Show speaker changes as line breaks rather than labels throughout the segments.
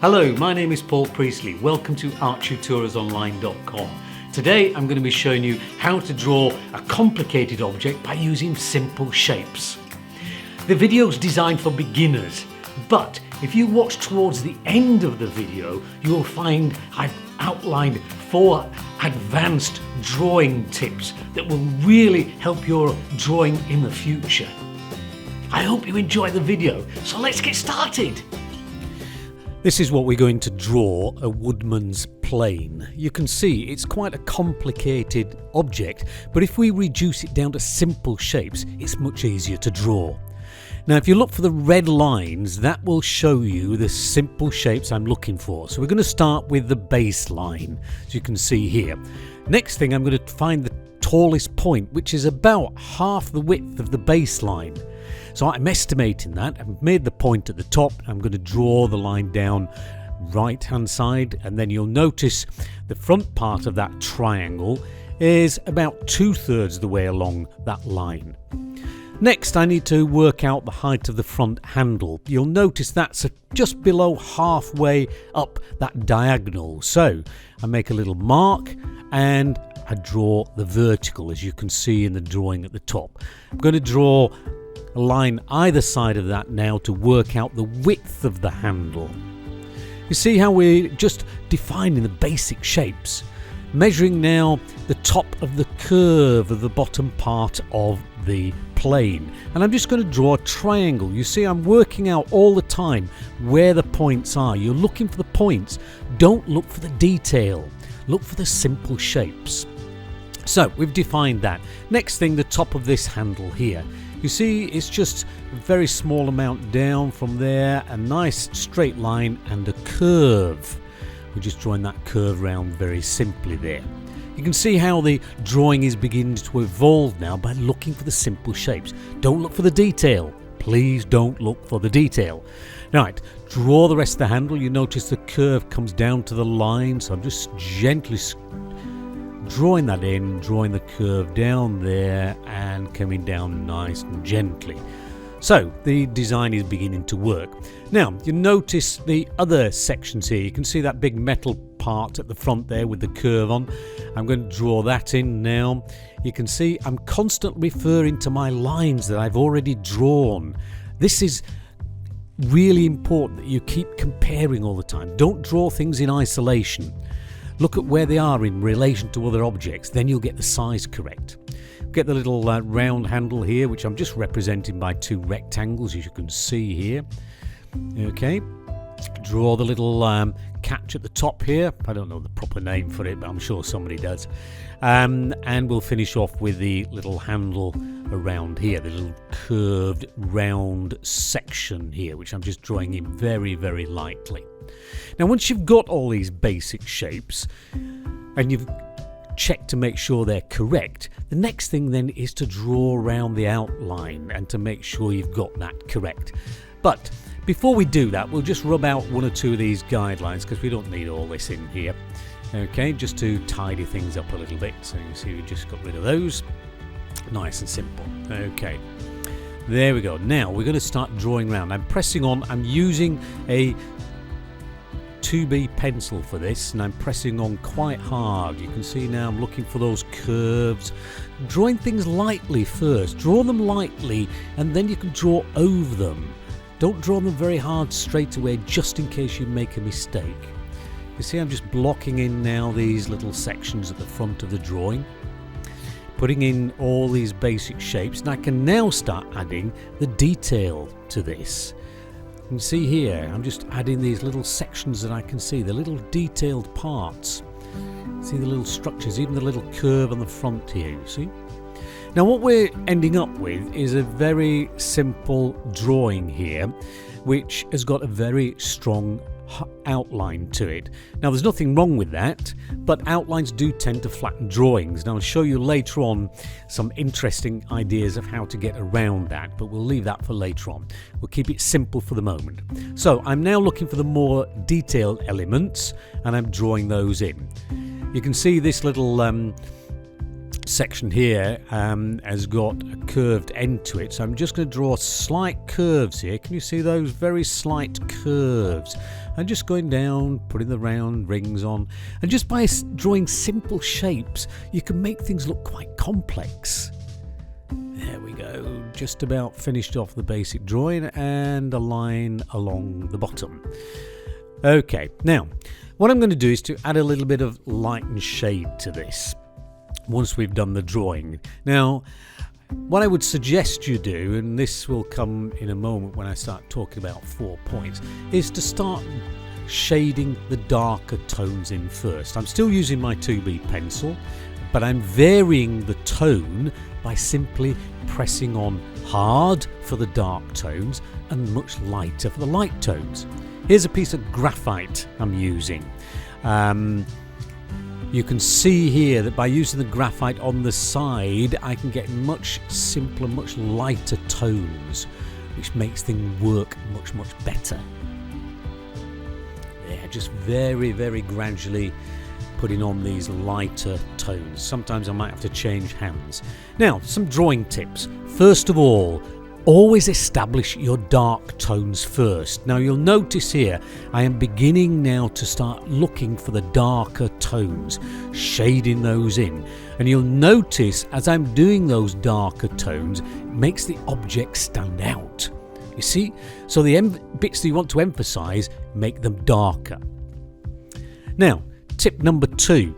Hello, my name is Paul Priestley. Welcome to ArtTutorialsOnline.com. Today I'm going to be showing you how to draw a complicated object by using simple shapes. The video is designed for beginners, but if you watch towards the end of the video, you will find I've outlined 4 advanced drawing tips that will really help your drawing in the future. I hope you enjoy the video, so let's get started. This is what we're going to draw, a woodman's plane. You can see it's quite a complicated object, but if we reduce it down to simple shapes, it's much easier to draw. Now if you look for the red lines, that will show you the simple shapes I'm looking for. So we're going to start with the baseline, as you can see here. Next thing, I'm going to find the tallest point, which is about half the width of the baseline. So I'm estimating that. I've made the point at the top. I'm going to draw the line down right hand side, and then you'll notice the front part of that triangle is about 2/3 of the way along that line. Next, I need to work out the height of the front handle. You'll notice that's just below halfway up that diagonal. So I make a little mark and I draw the vertical, as you can see in the drawing at the top. I'm going to draw a line either side of that now to work out the width of the handle. You see how we're just defining the basic shapes. Measuring now the top of the curve of the bottom part of the plane, and I'm just going to draw a triangle. You see I'm working out all the time where the points are. You're looking for the points, don't look for the detail, look for the simple shapes. So we've defined that. Next thing, the top of this handle here. You see it's just a very small amount down from there, a nice straight line and a curve. We're just drawing that curve round very simply there. You can see how the drawing is beginning to evolve now by looking for the simple shapes. Don't look for the detail. Please don't look for the detail. Right, draw the rest of the handle. You notice the curve comes down to the line, so I'm just gently drawing that in, drawing the curve down there and coming down nice and gently. So the design is beginning to work. Now you notice the other sections here. You can see that big metal part at the front there with the curve on. I'm going to draw that in now. You can see I'm constantly referring to my lines that I've already drawn. This is really important that you keep comparing all the time. Don't draw things in isolation. Look at where they are in relation to other objects, then you'll get the size correct. Get the little round handle here, which I'm just representing by 2 rectangles, as you can see here. Okay, draw the little catch at the top here. I don't know the proper name for it, but I'm sure somebody does. And we'll finish off with the little handle around here, the little curved round section here, which I'm just drawing in very, very lightly. Now once you've got all these basic shapes and you've checked to make sure they're correct, the next thing then is to draw around the outline and to make sure you've got that correct. But before we do that, we'll just rub out 1 or 2 of these guidelines because we don't need all this in here. Okay, just to tidy things up a little bit. So you can see we just got rid of those. Nice and simple. Okay, there we go. Now we're going to start drawing around. I'm pressing on, I'm using a 2B pencil for this, and I'm pressing on quite hard. You can see now I'm looking for those curves, drawing things lightly first. Draw them lightly and then you can draw over them. Don't draw them very hard straight away, just in case you make a mistake. You see I'm just blocking in now these little sections at the front of the drawing, putting in all these basic shapes, and I can now start adding the detail to this. You can see here I'm just adding these little sections that I can see, the little detailed parts. See the little structures, even the little curve on the front here, you see. Now what we're ending up with is a very simple drawing here, which has got a very strong outline to it. Now there's nothing wrong with that, but outlines do tend to flatten drawings. Now I'll show you later on some interesting ideas of how to get around that, but we'll leave that for later on. We'll keep it simple for the moment. So I'm now looking for the more detailed elements and I'm drawing those in. You can see this little section here has got a curved end to it, so I'm just going to draw slight curves here. Can you see those very slight curves? and just going down, putting the round rings on, and just by drawing simple shapes you can make things look quite complex. There we go, just about finished off the basic drawing and a line along the bottom. Okay, now what I'm going to do is to add a little bit of light and shade to this once we've done the drawing. Now what I would suggest you do, and this will come in a moment when I start talking about 4 points, is to start shading the darker tones in first. I'm still using my 2B pencil, but I'm varying the tone by simply pressing on hard for the dark tones and much lighter for the light tones. Here's a piece of graphite I'm using. You can see here that by using the graphite on the side I can get much simpler, much lighter tones, which makes things work much better. Yeah, just very gradually putting on these lighter tones. Sometimes I might have to change hands. Now, some drawing tips. First of all, always establish your dark tones first. Now you'll notice here I am beginning now to start looking for the darker tones, shading those in, and you'll notice as I'm doing those darker tones it makes the object stand out. You see? So the bits that you want to emphasize, make them darker. Now, tip number 2.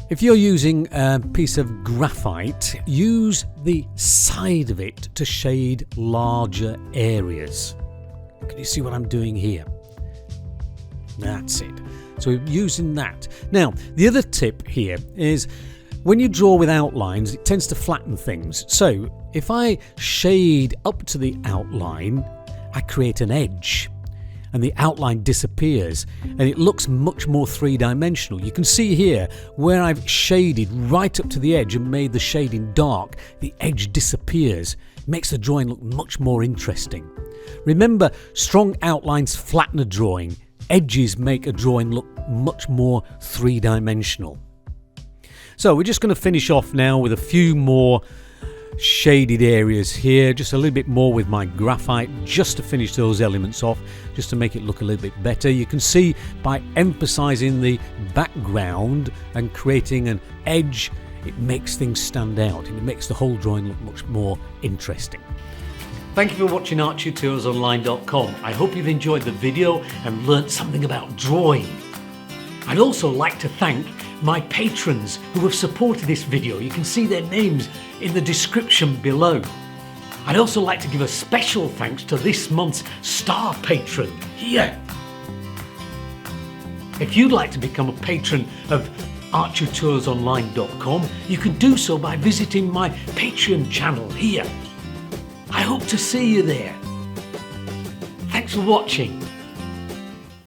If you're using a piece of graphite, use the side of it to shade larger areas. Can you see what I'm doing here? That's it. So we're using that. Now, the other tip here is when you draw with outlines, it tends to flatten things. So if I shade up to the outline, I create an edge, and the outline disappears and it looks much more three-dimensional. You can see here where I've shaded right up to the edge and made the shading dark, the edge disappears. It makes the drawing look much more interesting. Remember, strong outlines flatten a drawing. Edges make a drawing look much more three-dimensional. So we're just going to finish off now with a few more shaded areas here, just a little bit more with my graphite, just to finish those elements off, just to make it look a little bit better. You can see by emphasizing the background and creating an edge, it makes things stand out and it makes the whole drawing look much more interesting. Thank you for watching ArtTutorsOnline.com. I hope you've enjoyed the video and learnt something about drawing. I'd also like to thank my patrons who have supported this video. You can see their names in the description below. I'd also like to give a special thanks to this month's star patron here. If you'd like to become a patron of ArtTutorsOnline.com, you can do so by visiting my Patreon channel here. I hope to see you there. Thanks for watching.